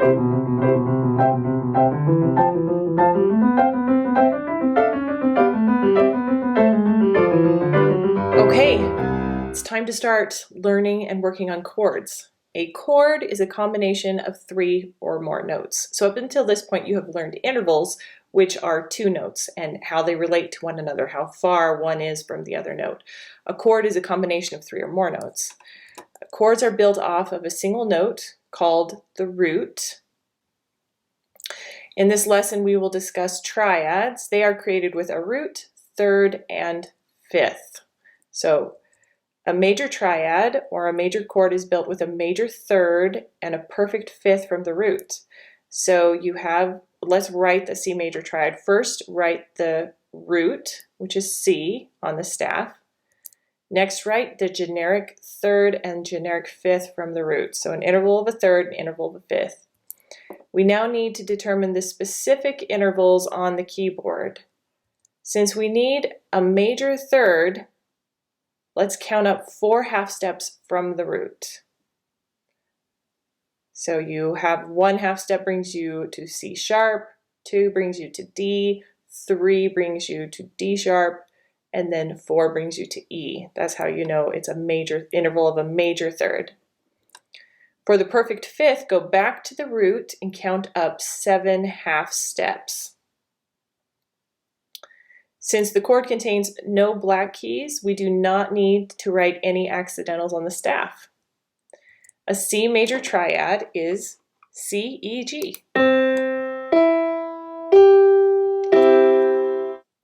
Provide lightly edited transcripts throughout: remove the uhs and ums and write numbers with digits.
Okay, it's time to start learning and working on chords. A chord is a combination of 3 or more notes. So up until this point, you have learned intervals, which are 2 notes, and how they relate to one another, how far one is from the other note. A chord is a combination of 3 or more notes. Chords are built off of a single note called the root. In this lesson, we will discuss triads. They are created with a root, third, and fifth. So a major triad or a major chord is built with a major third and a perfect fifth from the root. So you have, let's write the C major triad. First, write the root, which is C on the staff. Next, write the generic third and generic fifth from the root. So an interval of a third, an interval of a fifth. We now need to determine the specific intervals on the keyboard. Since we need a major third, let's count up 4 half steps from the root. So you have 1 half step brings you to C sharp, 2 brings you to D, 3 brings you to D sharp, and then 4 brings you to E. That's how you know it's a major interval of a major third. For the perfect fifth, go back to the root and count up 7 half steps. Since the chord contains no black keys, we do not need to write any accidentals on the staff. A C major triad is C, E, G.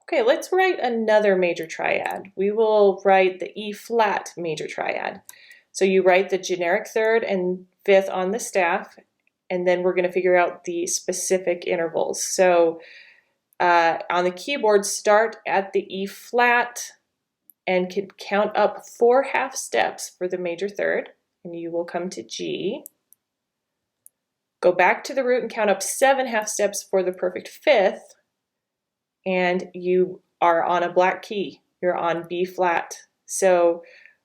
Okay, let's write another major triad. We will write the E flat major triad. So you write the generic third and fifth on the staff, and then we're going to figure out the specific intervals. So on the keyboard, start at the E flat and can count up 4 half steps for the major third, and you will come to G. Go back to the root and count up 7 half steps for the perfect fifth, and you are on a black key. You're on B flat. So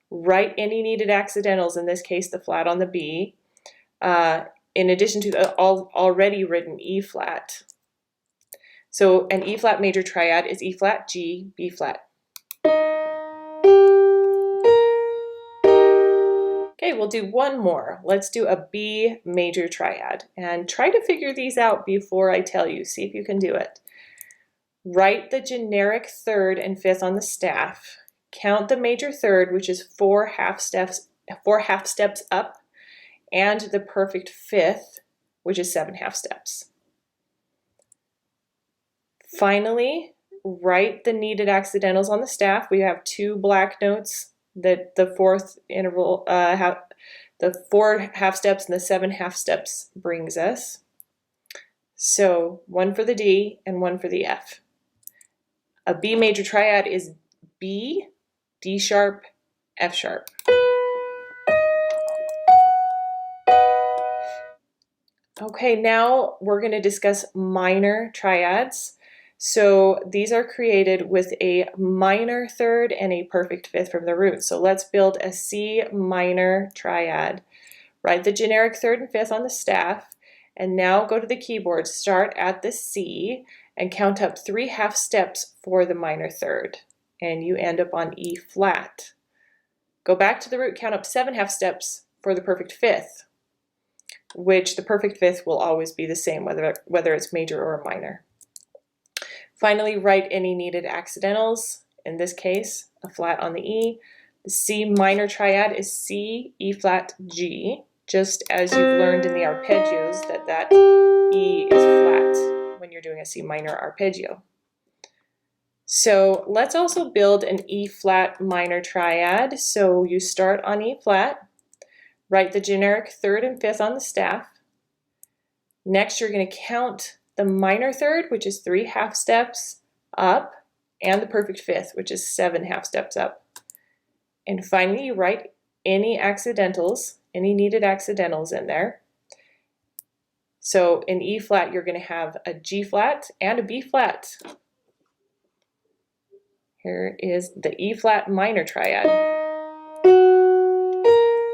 write any needed accidentals, in this case the flat on the B, in addition to the already written E flat. So an E flat major triad is E flat, G, B flat. Okay, we'll do one more. Let's do a B major triad, and try to figure these out before I tell you. See if you can do it. Write the generic third and fifth on the staff. Count the major third, which is 4 half steps up, and the perfect fifth, which is 7 half steps. Finally, write the needed accidentals on the staff. We have 2 black notes that the fourth interval, the 4 half steps and the 7 half steps brings us. So 1 for the D and 1 for the F. A B major triad is B, D sharp, F sharp. Okay, now we're going to discuss minor triads. So these are created with a minor third and a perfect fifth from the root. So let's build a C minor triad. Write the generic third and fifth on the staff, and now go to the keyboard, start at the C, and count up 3 half steps for the minor third, and you end up on E flat. Go back to the root, count up 7 half steps for the perfect fifth, which the perfect fifth will always be the same, whether it's major or minor. Finally, write any needed accidentals. In this case, a flat on the E. The C minor triad is C, E flat, G, just as you've learned in the arpeggios that E is flat when you're doing a C minor arpeggio. So let's also build an E flat minor triad. So you start on E flat, write the generic third and fifth on the staff. Next, you're going to count the minor third, which is 3 half steps up, and the perfect fifth, which is 7 half steps up. And finally, you write any accidentals, any needed accidentals in there. So in E flat, you're going to have a G flat and a B flat. Here is the E flat minor triad.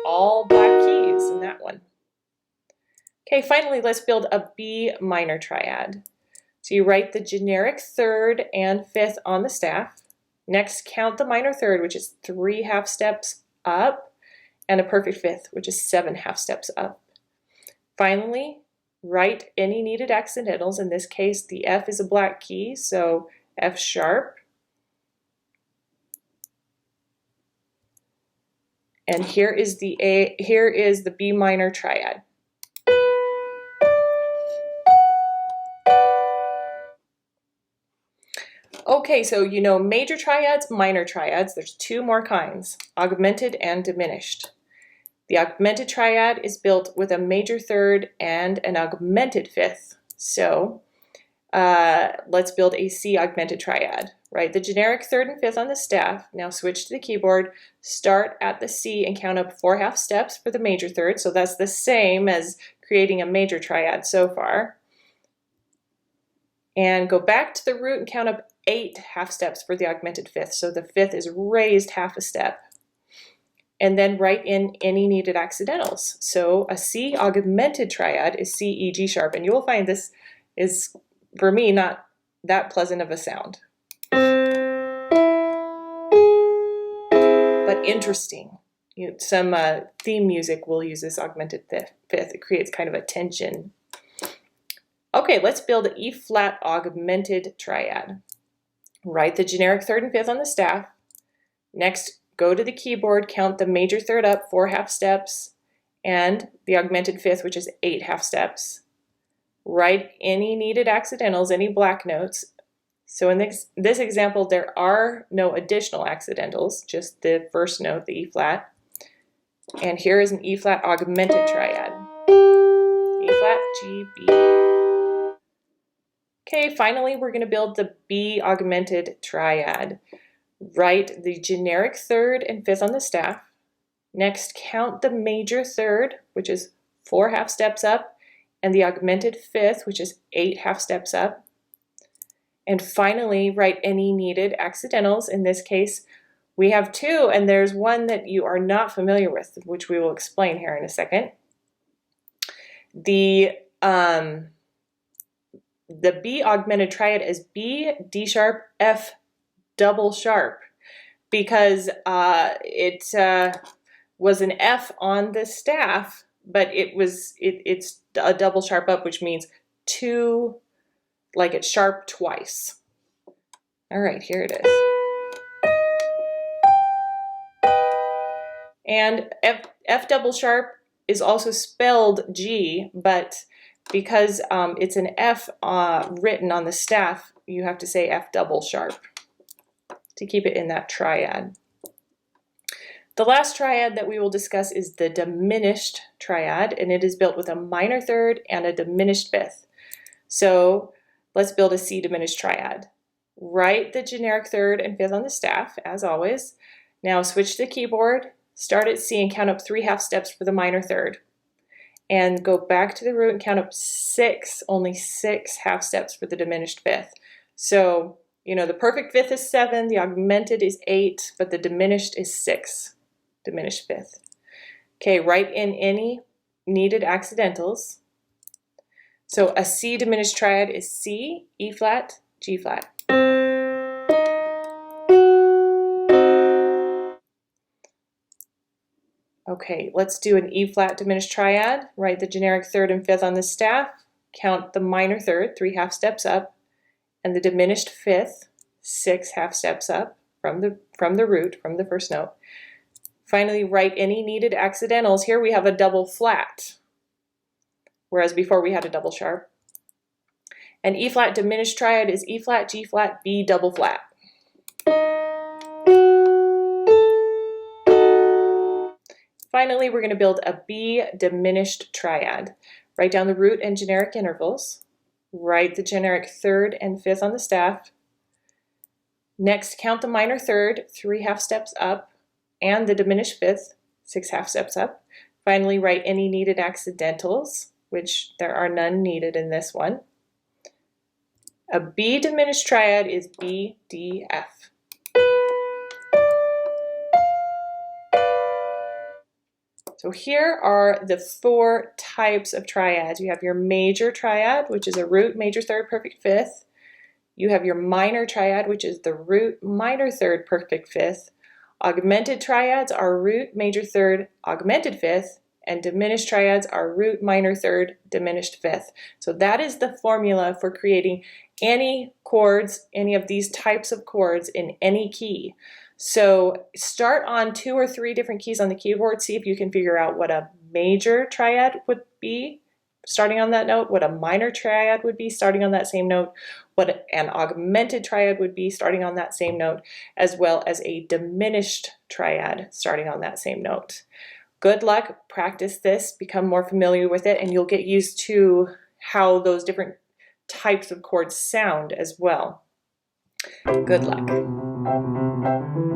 All black keys in that one. Okay, finally, let's build a B minor triad. So you write the generic third and fifth on the staff. Next, count the minor third, which is 3 half steps up, and a perfect fifth, which is 7 half steps up. Finally, write any needed accidentals. In this case, the F is a black key, so F sharp. And here is the B minor triad. Okay, so you know major triads, minor triads. There's 2 more kinds, augmented and diminished. The augmented triad is built with a major third and an augmented fifth. So let's build a C augmented triad. Write the generic third and fifth on the staff. Now switch to the keyboard, start at the C and count up 4 half steps for the major third. So that's the same as creating a major triad so far. And go back to the root and count up 8 half steps for the augmented fifth. So the fifth is raised half a step. And then write in any needed accidentals. So a C augmented triad is C, E, G sharp. And you will find this is, for me, not that pleasant of a sound. But interesting. Some theme music will use this augmented fifth. It creates kind of a tension. Okay, let's build an E flat augmented triad. Write the generic third and fifth on the staff. Next, go to the keyboard, count the major third up 4 half steps, and the augmented fifth, which is 8 half steps. Write any needed accidentals, any black notes. So in this example, there are no additional accidentals, just the first note, the E flat. And here is an E flat augmented triad. E flat, G, B. Okay, finally, we're going to build the B augmented triad. Write the generic third and fifth on the staff. Next, count the major third, which is 4 half steps up, and the augmented fifth, which is 8 half steps up. And finally, write any needed accidentals. In this case, we have 2, and there's one that you are not familiar with, which we will explain here in a second. The B augmented triad is B, D sharp, F, double sharp, because it was an F on the staff, but it's a double sharp up, which means 2, like it's sharp twice. All right, here it is. And F double sharp is also spelled G, but because it's an F written on the staff, you have to say F double sharp to keep it in that triad. The last triad that we will discuss is the diminished triad, and it is built with a minor third and a diminished fifth. So let's build a C diminished triad. Write the generic third and fifth on the staff, as always. Now switch to the keyboard, start at C and count up 3 half steps for the minor third. And go back to the root and count up 6, only 6 half steps for the diminished fifth. So, you know, the perfect fifth is 7, the augmented is 8, but the diminished is 6, diminished fifth. Okay, write in any needed accidentals. So a C diminished triad is C, E flat, G flat. Okay, let's do an E flat diminished triad. Write the generic third and fifth on the staff. Count the minor third, 3 half steps up, and the diminished fifth, 6 half steps up from the root, from the first note. Finally, write any needed accidentals. Here we have a double flat, whereas before we had a double sharp. An E flat diminished triad is E flat, G flat, B double flat. Finally, we're going to build a B diminished triad. Write down the root and generic intervals. Write the generic third and fifth on the staff. Next, count the minor third, 3 half steps up, and the diminished fifth, 6 half steps up. Finally, write any needed accidentals, which there are none needed in this one. A B diminished triad is B, D, F. So here are the 4 types of triads. You have your major triad, which is a root, major, third, perfect, fifth. You have your minor triad, which is the root, minor, third, perfect, fifth. Augmented triads are root, major, third, augmented fifth, and diminished triads are root, minor, third, diminished fifth. So that is the formula for creating any chords, any of these types of chords in any key. So start on 2 or 3 different keys on the keyboard. See if you can figure out what a major triad would be starting on that note, what a minor triad would be starting on that same note, what an augmented triad would be starting on that same note, as well as a diminished triad starting on that same note. Good luck, practice this, become more familiar with it, and you'll get used to how those different types of chords sound as well. Good luck.